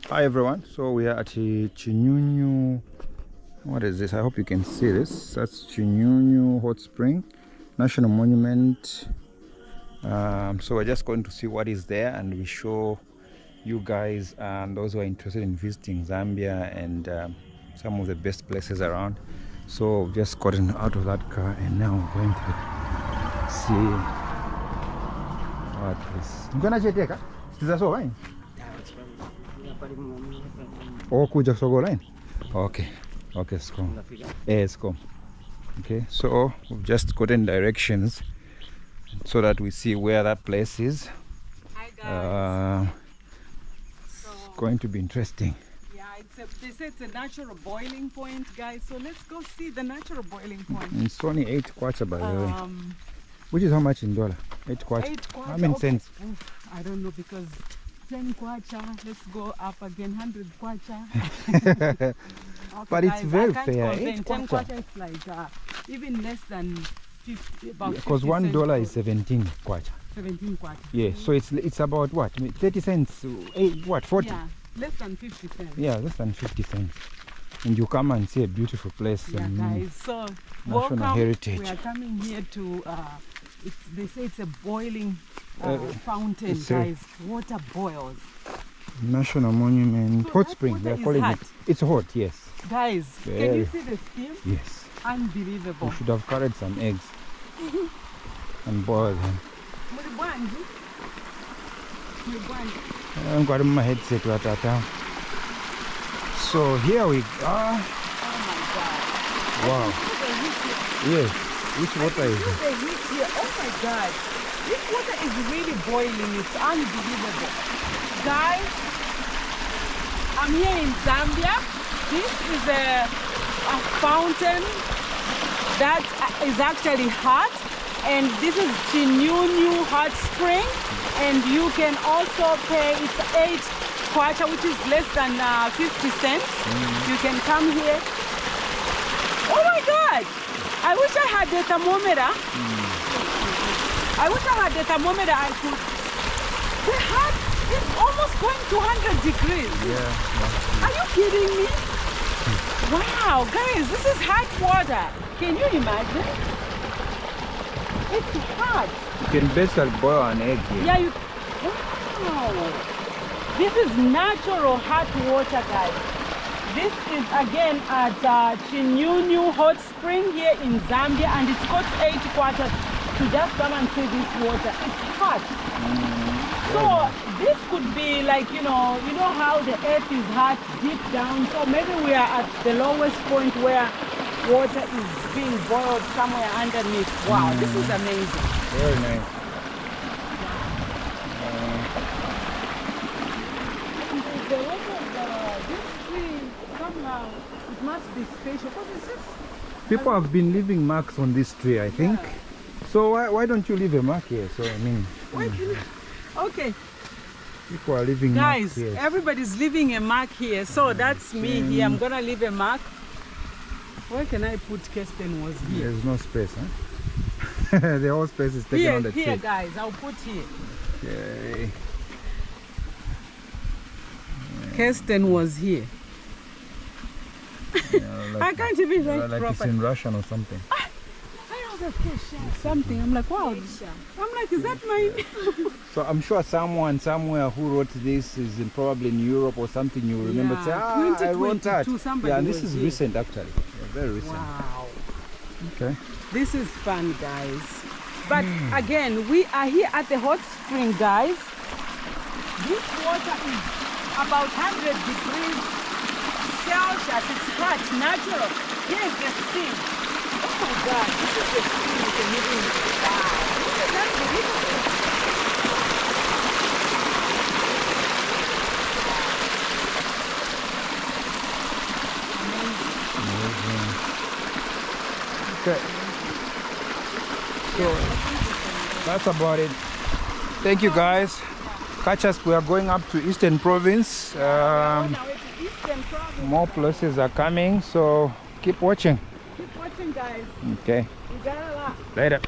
Hi everyone, so we are at the Chinyunyu. What is this? I hope you can see this. That's Chinyunyu Hot Spring National Monument. So we're just going to see what is there, and we show you guys and those who are interested in visiting Zambia and some of the best places around. So we've just gotten out of that car and now we're going to see what is. I'm gonna check. Is that so right? Oh, kuja sogo line. Okay, let's go. Let's go. Okay, so we've just gotten directions so that we see where that place is. Hi guys. It's going to be interesting. Yeah, they say it's a natural boiling point, guys. So let's go see the natural boiling point. It's only 8 kwacha by the way. Which is how much in dollar? 8 kwacha. 8 kwacha. How many cents? I don't know, because 10 kwacha. Let's go up again. 100 kwacha. Okay, but guys, it's very fair. 10 kwacha is like even less than 50. Because $1 is 17 kwacha. 17 kwacha. Yeah, so it's about what? 30 cents? 40? Yeah, less than 50 cents. Yeah, less than 50 cents. And you come and see a beautiful place. Yeah, guys. So national heritage. We are coming here to. They say it's a boiling fountain, guys. Water boils. National Monument. So Hot Spring, they are calling it. It's hot, yes. Guys, can you see the steam? Yes. Unbelievable. We should have carried some eggs and boiled them. I've got my headset right now. So here we are. Oh my God. Wow. Yes. Which water is it? The heat here. Oh my God. This water is really boiling. It's unbelievable. Guys, I'm here in Zambia. This is a fountain that is actually hot. And this is Chinyunyu Hot Spring. And you can also pay, it's 8 kwacha, which is less than 50 cents. You can come here. Oh my God! I wish I had the thermometer. I wish I had the thermometer. I could. The hot is almost going to 100 degrees. Yeah. Are you kidding me? Wow, guys, this is hot water. Can you imagine? It's hot. You can basically boil an egg here. Yeah, you. Wow. This is natural hot water, guys. This is again at Chinyunyu Hot Spring here in Zambia, and it costs 8 kwacha to just come and see this water. It's hot. So this could be like, you know how the earth is hot deep down. So maybe we are at the lowest point where water is being boiled somewhere underneath. Wow, this is amazing. Very nice. The water of this tree, somehow, it must be special. Because it's just... People have been leaving marks on this tree, I think. Yeah. So why don't you leave a mark here? So I mean, Okay, people are leaving guys, marks here. everybody's leaving a mark here. So that's me here. I'm gonna leave a mark. Where can I put Kirsten was here? There's no space, huh? The whole space is taken on the tree. Here, guys, I'll put here. Okay. Kirsten was here. Yeah, I can't even write like it's properly. in Russian or something. I was like, something. I'm like, wow. I'm like, is that mine? So I'm sure someone somewhere who wrote this is probably in Europe or something. You remember, say, I wrote that. Yeah, and this is recent actually. Yeah, very recent. Wow. Okay. This is fun, guys. But again, we are here at the hot spring, guys. This water is about 100 degrees Celsius. It's hot, natural. Here's the steam. Oh my God, this is the steam you can even. Wow, this is unbelievable. Okay. So that's about it. Thank you guys. Catch us. We are going up to Eastern Province. More places are coming, so keep watching. Keep watching, guys. Okay. We got a lot. Later.